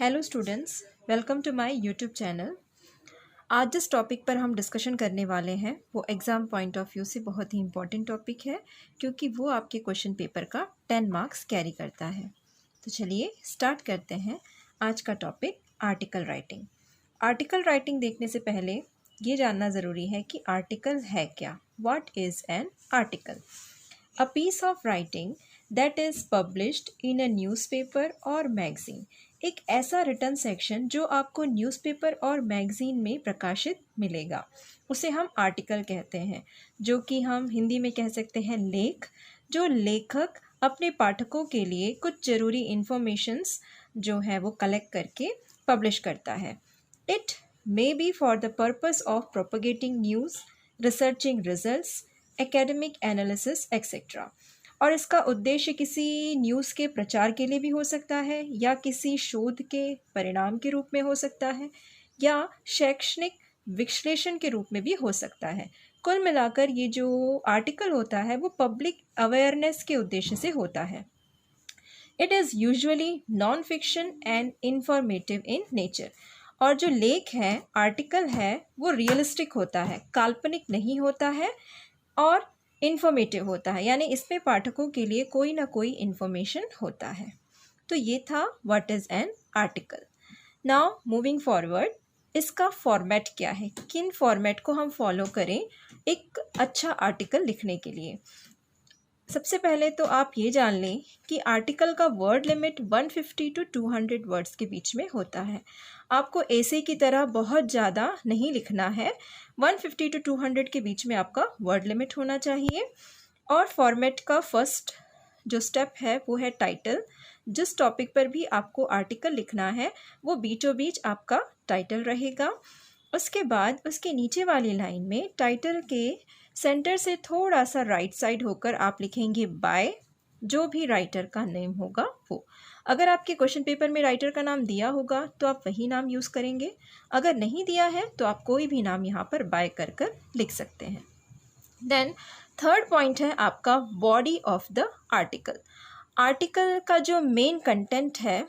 Hello students, welcome to my YouTube channel. आज जिस topic पर हम डिस्कशन करने वाले हैं वो एग्ज़ाम पॉइंट ऑफ व्यू से बहुत ही इम्पॉर्टेंट टॉपिक है, क्योंकि वो आपके क्वेश्चन पेपर का 10 मार्क्स कैरी करता है। तो चलिए स्टार्ट करते हैं आज का topic, article writing. Article writing देखने से पहले ये जानना ज़रूरी है कि आर्टिकल है क्या। What is an article? A piece of writing that is published in a newspaper or magazine। एक ऐसा रिटन सेक्शन जो आपको न्यूज़पेपर और मैगज़ीन में प्रकाशित मिलेगा, उसे हम आर्टिकल कहते हैं, जो कि हम हिंदी में कह सकते हैं लेख। जो लेखक अपने पाठकों के लिए कुछ ज़रूरी इंफॉर्मेशंस जो है वो कलेक्ट करके पब्लिश करता है। It may be for the purpose of propagating news, researching results, academic analysis etcetera. और इसका उद्देश्य किसी न्यूज़ के प्रचार के लिए भी हो सकता है, या किसी शोध के परिणाम के रूप में हो सकता है, या शैक्षणिक विश्लेषण के रूप में भी हो सकता है। कुल मिलाकर ये जो आर्टिकल होता है वो पब्लिक अवेयरनेस के उद्देश्य से होता है। It is usually non fiction and informative in nature. और जो लेख है, आर्टिकल है, वो रियलिस्टिक होता है, काल्पनिक नहीं होता है और इन्फॉर्मेटिव होता है, यानी इसमें पाठकों के लिए कोई ना कोई इन्फॉर्मेशन होता है। तो ये था what is an article. Now moving forward, इसका फॉर्मेट क्या है, किन फॉर्मेट को हम फॉलो करें एक अच्छा आर्टिकल लिखने के लिए। सबसे पहले तो आप ये जान लें कि आर्टिकल का वर्ड लिमिट 150 to 200 वर्ड्स के बीच में होता है। आपको ऐसे की तरह बहुत ज़्यादा नहीं लिखना है, 150 to 200 के बीच में आपका वर्ड लिमिट होना चाहिए। और फॉर्मेट का फर्स्ट जो स्टेप है वो है टाइटल। जिस टॉपिक पर भी आपको आर्टिकल लिखना है वो बीचों बीच आपका टाइटल रहेगा। उसके बाद उसके नीचे वाली लाइन में टाइटल के सेंटर से थोड़ा सा राइट साइड होकर आप लिखेंगे बाय, जो भी राइटर का नेम होगा वो। अगर आपके क्वेश्चन पेपर में राइटर का नाम दिया होगा तो आप वही नाम यूज़ करेंगे, अगर नहीं दिया है तो आप कोई भी नाम यहाँ पर बाय कर कर लिख सकते हैं। देन थर्ड पॉइंट है आपका body of the article. Article का जो मेन कंटेंट है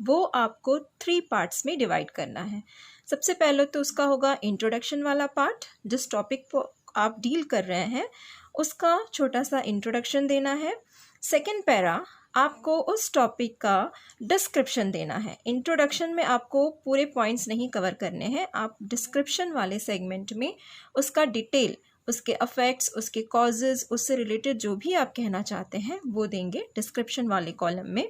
वो आपको 3 पार्ट्स में डिवाइड करना है। सबसे पहले तो उसका होगा इंट्रोडक्शन वाला पार्ट, जिस टॉपिक को आप डील कर रहे हैं उसका छोटा सा इंट्रोडक्शन देना है। सेकंड पैरा आपको उस टॉपिक का डिस्क्रिप्शन देना है। इंट्रोडक्शन में आपको पूरे पॉइंट्स नहीं कवर करने हैं, आप डिस्क्रिप्शन वाले सेगमेंट में उसका डिटेल, उसके अफेक्ट्स, उसके कॉजेज़, उससे रिलेटेड जो भी आप कहना चाहते हैं वो देंगे डिस्क्रिप्शन वाले कॉलम में।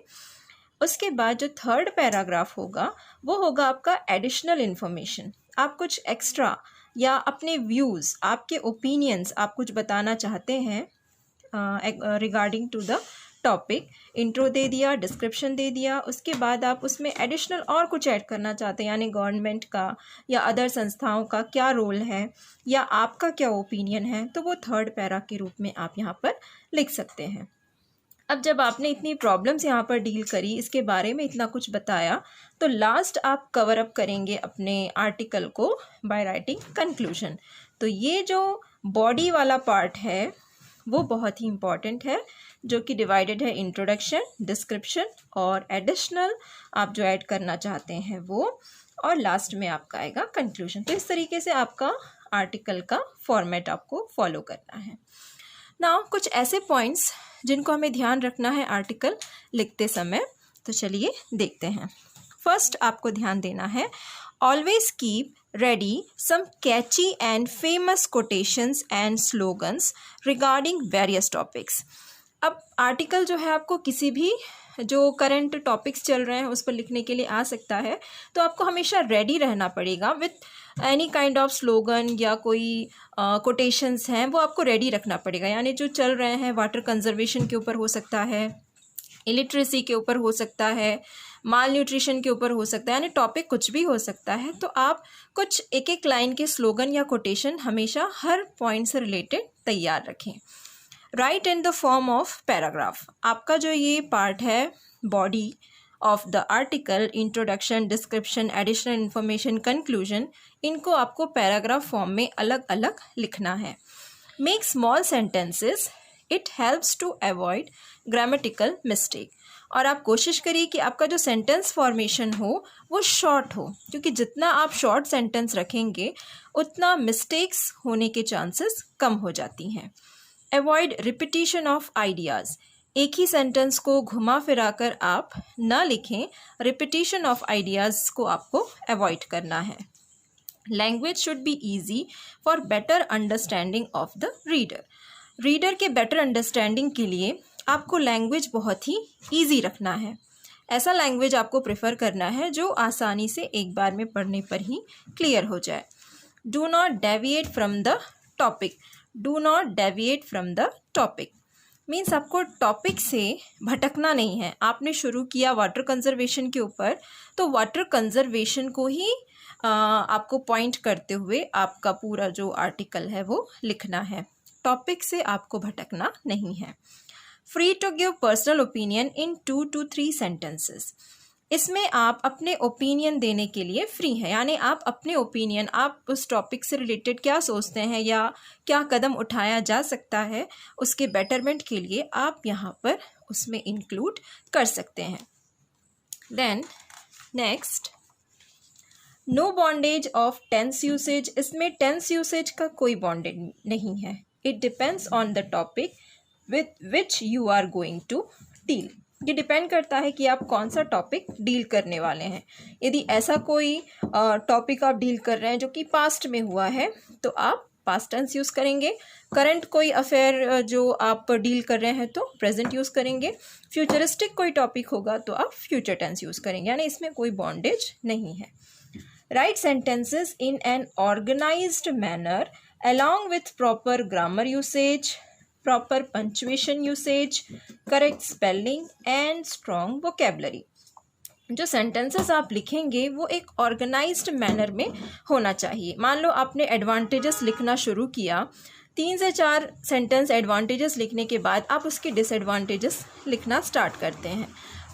उसके बाद जो थर्ड पैराग्राफ होगा वो होगा आपका एडिशनल इन्फॉर्मेशन। आप कुछ एक्स्ट्रा या अपने व्यूज़, आपके ओपिनियंस आप कुछ बताना चाहते हैं regarding to the topic. Intro दे दिया, डिस्क्रिप्शन दे दिया, उसके बाद आप उसमें एडिशनल और कुछ ऐड करना चाहते हैं, यानी गवर्नमेंट का या अदर संस्थाओं का क्या रोल है या आपका क्या ओपिनियन है, तो वो थर्ड पैरा के रूप में आप यहाँ पर लिख सकते हैं। अब जब आपने इतनी प्रॉब्लम्स यहाँ पर डील करी, इसके बारे में इतना कुछ बताया, तो लास्ट आप कवर अप करेंगे अपने आर्टिकल को बाय राइटिंग कंक्लूजन। तो ये जो बॉडी वाला पार्ट है वो बहुत ही इम्पॉर्टेंट है, जो कि डिवाइडेड है इंट्रोडक्शन, डिस्क्रिप्शन और एडिशनल आप जो ऐड करना चाहते हैं वो, और लास्ट में आपका आएगा कंक्लूजन। तो इस तरीके से आपका आर्टिकल का फॉर्मेट आपको फॉलो करना है। नाउ कुछ ऐसे पॉइंट्स जिनको हमें ध्यान रखना है आर्टिकल लिखते समय, तो चलिए देखते हैं। फर्स्ट आपको ध्यान देना है, always keep ready some catchy and famous quotations and slogans regarding various topics. अब आर्टिकल जो है आपको किसी भी जो करंट टॉपिक्स चल रहे हैं उस पर लिखने के लिए आ सकता है, तो आपको हमेशा रेडी रहना पड़ेगा with any kind of slogan या कोई कोटेशंस हैं वो आपको रेडी रखना पड़ेगा। यानी जो चल रहे हैं, वाटर कंजर्वेशन के ऊपर हो सकता है, इलिटरेसी के ऊपर हो सकता है, माल न्यूट्रिशन के ऊपर हो सकता है, यानी टॉपिक कुछ भी हो सकता है। तो आप कुछ एक एक लाइन के स्लोगन या कोटेशन हमेशा हर पॉइंट से रिलेटेड तैयार रखें। Write in the form of paragraph. आपका जो ये पार्ट है body of the article, introduction, description, additional information, conclusion, इनको आपको पैराग्राफ फॉर्म में अलग अलग लिखना है। Make small sentences, it helps to avoid grammatical mistake. और आप कोशिश करिए कि आपका जो सेंटेंस फॉर्मेशन हो वो शॉर्ट हो, क्योंकि जितना आप शॉर्ट सेंटेंस रखेंगे उतना मिस्टेक्स होने के चांसेस कम हो जाती हैं। अवॉइड रिपीटिशन ऑफ आइडियाज़, एक ही सेंटेंस को घुमा फिरा कर आप ना लिखें, रिपीटिशन ऑफ आइडियाज़ को आपको अवॉइड करना है। Language should be easy for better understanding of the reader, reader के बेटर अंडरस्टैंडिंग के लिए आपको लैंग्वेज बहुत ही ईजी रखना है। ऐसा लैंग्वेज आपको प्रेफर करना है जो आसानी से एक बार में पढ़ने पर ही क्लियर हो जाए। Do not deviate from the topic, do not deviate from the topic means आपको टॉपिक से भटकना नहीं है। आपने शुरू किया वाटर कंजर्वेशन के ऊपर, तो वाटर कंजर्वेशन को ही आपको पॉइंट करते हुए आपका पूरा जो आर्टिकल है वो लिखना है, टॉपिक से आपको भटकना नहीं है। Free to give personal opinion in 2 to 3 sentences, इसमें आप अपने ओपिनियन देने के लिए फ्री हैं, यानी आप अपने ओपिनियन, आप उस टॉपिक से रिलेटेड क्या सोचते हैं या क्या कदम उठाया जा सकता है उसके बेटरमेंट के लिए आप यहाँ पर उसमें इंक्लूड कर सकते हैं। Then next, no bondage of tense usage, इसमें टेंस यूसेज का कोई बॉन्डेज नहीं है। It depends on the topic with which you are going to deal, ये डिपेंड करता है कि आप कौन सा टॉपिक डील करने वाले हैं। यदि ऐसा कोई टॉपिक आप डील कर रहे हैं जो कि पास्ट में हुआ है तो आप पास्ट टेंस यूज़ करेंगे। करंट कोई अफेयर जो आप डील कर रहे हैं तो प्रेजेंट यूज़ करेंगे। फ्यूचरिस्टिक कोई टॉपिक होगा तो आप फ्यूचर टेंस यूज़ करेंगे, यानी इसमें कोई बॉन्डेज नहीं है। Write sentences in an organised manner along with proper grammar usage, proper punctuation usage, correct spelling and strong vocabulary। जो सेंटेंसेस आप लिखेंगे वो एक ऑर्गेनाइज्ड मैनर में होना चाहिए। मान लो आपने एडवांटेजेस लिखना शुरू किया, 3 से 4 सेंटेंस एडवांटेजेस लिखने के बाद आप उसके डिसएडवांटेजेस लिखना स्टार्ट करते हैं,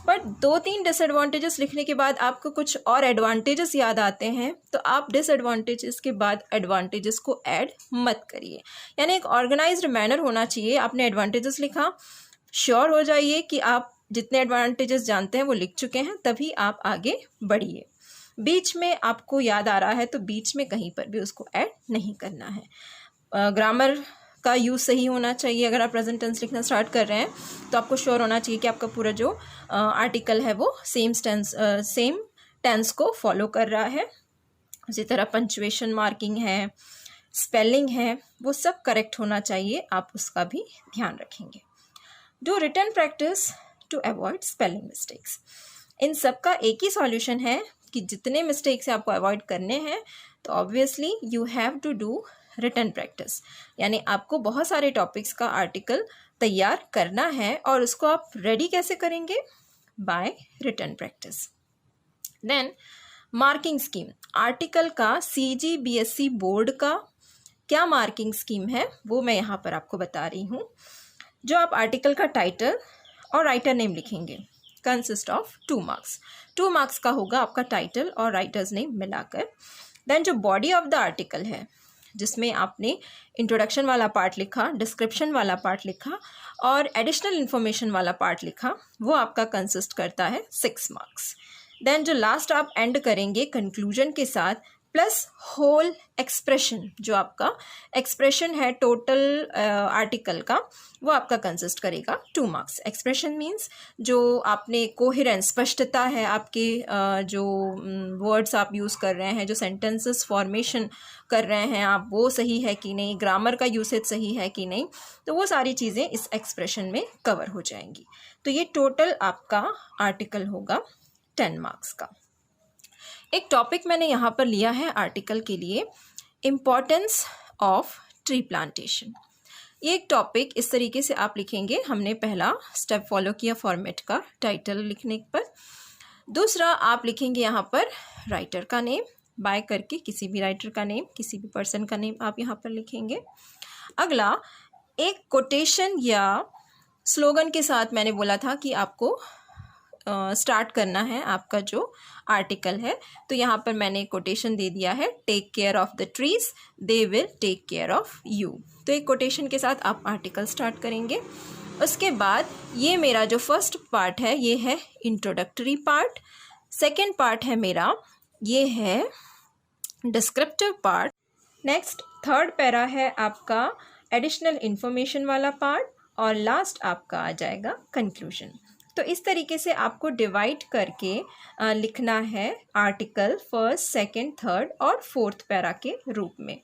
बट 2-3 डिसएडवांटेजेस लिखने के बाद आपको कुछ और एडवांटेजेस याद आते हैं तो आप डिसएडवांटेजेस के बाद एडवांटेजेस को ऐड मत करिए। यानी एक ऑर्गेनाइज्ड मैनर होना चाहिए। आपने एडवांटेजेस लिखा, श्योर हो जाइए कि आप जितने एडवांटेजेस जानते हैं वो लिख चुके हैं, तभी आप आगे बढ़िए। बीच में आपको याद आ रहा है तो बीच में कहीं पर भी उसको ऐड नहीं करना है। ग्रामर का यूज़ सही होना चाहिए। अगर आप प्रेजेंट टेंस लिखना स्टार्ट कर रहे हैं तो आपको श्योर होना चाहिए कि आपका पूरा जो आर्टिकल है वो सेम टेंस को फॉलो कर रहा है। उसी तरह पंचुएशन मार्किंग है, स्पेलिंग है, वो सब करेक्ट होना चाहिए, आप उसका भी ध्यान रखेंगे। Do written practice to avoid spelling mistakes, इन सब का एक ही सॉल्यूशन है कि जितने मिस्टेक्स आपको अवॉइड करने हैं तो obviously you have to do written practice, यानी आपको बहुत सारे टॉपिक्स का आर्टिकल तैयार करना है और उसको आप रेडी कैसे करेंगे? By written practice. Then marking scheme, article का CGBSE बोर्ड का क्या मार्किंग स्कीम है वो मैं यहाँ पर आपको बता रही हूँ। जो आप आर्टिकल का टाइटल और राइटर नेम लिखेंगे कंसिस्ट ऑफ 2 मार्क्स। 2 मार्क्स का होगा आपका टाइटल और राइटर्स नेम मिलाकर। देन जो बॉडी ऑफ द आर्टिकल है जिसमें आपने इंट्रोडक्शन वाला पार्ट लिखा, डिस्क्रिप्शन वाला पार्ट लिखा और एडिशनल इन्फॉर्मेशन वाला पार्ट लिखा, वो आपका कंसिस्ट करता है 6 मार्क्स। देन जो लास्ट आप एंड करेंगे कंक्लूजन के साथ प्लस होल एक्सप्रेशन, जो आपका एक्सप्रेशन है टोटल आर्टिकल का, वो आपका कंसिस्ट करेगा 2 मार्क्स। एक्सप्रेशन मीन्स जो आपने कोहेरेंस, स्पष्टता है आपके जो वर्ड्स आप यूज़ कर रहे हैं, जो सेंटेंसेस फॉर्मेशन कर रहे हैं आप, वो सही है कि नहीं, ग्रामर का यूसेज सही है कि नहीं, तो वो सारी चीज़ें इस एक्सप्रेशन में कवर हो जाएंगी। तो ये टोटल आपका आर्टिकल होगा 10 मार्क्स का। एक टॉपिक मैंने यहाँ पर लिया है आर्टिकल के लिए, इम्पॉर्टेंस ऑफ ट्री प्लांटेशन। ये एक टॉपिक इस तरीके से आप लिखेंगे। हमने पहला स्टेप फॉलो किया फॉर्मेट का, टाइटल लिखने पर। दूसरा आप लिखेंगे यहाँ पर राइटर का नेम, बाय करके किसी भी राइटर का नेम, किसी भी पर्सन का नेम आप यहाँ पर लिखेंगे। अगला एक कोटेशन या स्लोगन के साथ मैंने बोला था कि आपको स्टार्ट करना है आपका जो आर्टिकल है, तो यहाँ पर मैंने कोटेशन दे दिया है, take care of the trees they will take care of you. तो एक कोटेशन के साथ आप आर्टिकल स्टार्ट करेंगे। उसके बाद ये मेरा जो फर्स्ट पार्ट है ये है इंट्रोडक्टरी पार्ट, सेकेंड पार्ट है मेरा ये है descriptive part, next third para है आपका एडिशनल इन्फॉर्मेशन वाला पार्ट और लास्ट आपका आ जाएगा कंक्लूजन। तो इस तरीके से आपको डिवाइड करके लिखना है आर्टिकल फर्स्ट, सेकंड, थर्ड और फोर्थ पैरा के रूप में।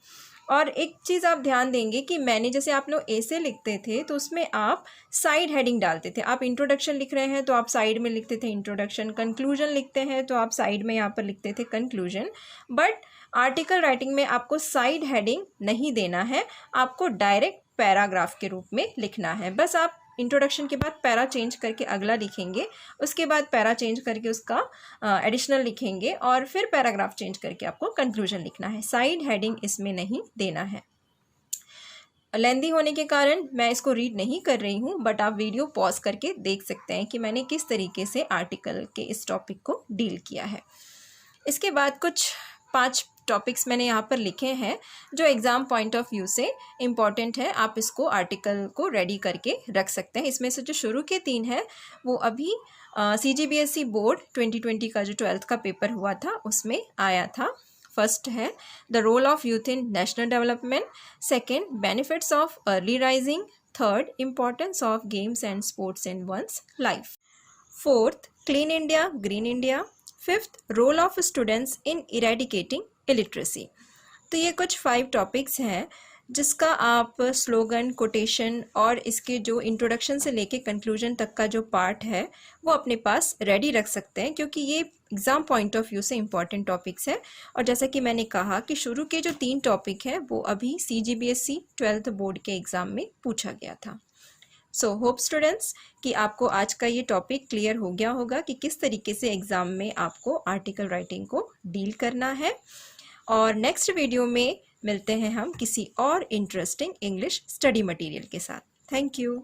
और एक चीज़ आप ध्यान देंगे कि मैंने जैसे आप लोग ऐसे लिखते थे तो उसमें आप साइड हेडिंग डालते थे। आप इंट्रोडक्शन लिख रहे हैं तो आप साइड में लिखते थे इंट्रोडक्शन, कंक्लूजन लिखते हैं तो आप साइड में यहाँ पर लिखते थे कंक्लूजन। बट आर्टिकल राइटिंग में आपको साइड हेडिंग नहीं देना है, आपको डायरेक्ट पैराग्राफ के रूप में लिखना है। बस आप इंट्रोडक्शन के बाद पैरा चेंज करके अगला लिखेंगे, उसके बाद पैरा चेंज करके उसका एडिशनल लिखेंगे और फिर पैराग्राफ चेंज करके आपको कंक्लूजन लिखना है। साइड हेडिंग इसमें नहीं देना है। लेंदी होने के कारण मैं इसको रीड नहीं कर रही हूँ, बट आप वीडियो पॉज करके देख सकते हैं कि मैंने किस तरीके से आर्टिकल के इस टॉपिक को डील किया है। इसके बाद कुछ 5 टॉपिक्स मैंने यहाँ पर लिखे हैं जो एग्ज़ाम पॉइंट ऑफ व्यू से इम्पॉर्टेंट है। आप इसको आर्टिकल को रेडी करके रख सकते हैं। इसमें से जो शुरू के 3 है वो अभी CGBSE बोर्ड 2020 का जो 12th का पेपर हुआ था उसमें आया था। फर्स्ट है the role of youth in national development, second benefits of early rising, third importance of games and sports in one's life, fourth clean India green India, fifth role of students in eradicating illiteracy. तो ये कुछ 5 topics हैं जिसका आप slogan, quotation और इसके जो introduction से लेके कंक्लूजन तक का जो पार्ट है वो अपने पास रेडी रख सकते हैं, क्योंकि ये एग्ज़ाम पॉइंट ऑफ व्यू से इम्पॉर्टेंट टॉपिक्स है। और जैसा कि मैंने कहा कि शुरू के जो 3 टॉपिक हैं वो अभी CGBSE 12th बोर्ड के एग्ज़ाम में पूछा गया था। सो होप स्टूडेंट्स कि आपको आज का ये टॉपिक क्लियर हो गया होगा कि किस तरीके से एग्ज़ाम में आपको आर्टिकल राइटिंग को डील करना है। और नेक्स्ट वीडियो में मिलते हैं हम किसी और इंटरेस्टिंग इंग्लिश स्टडी मटेरियल के साथ। Thank you.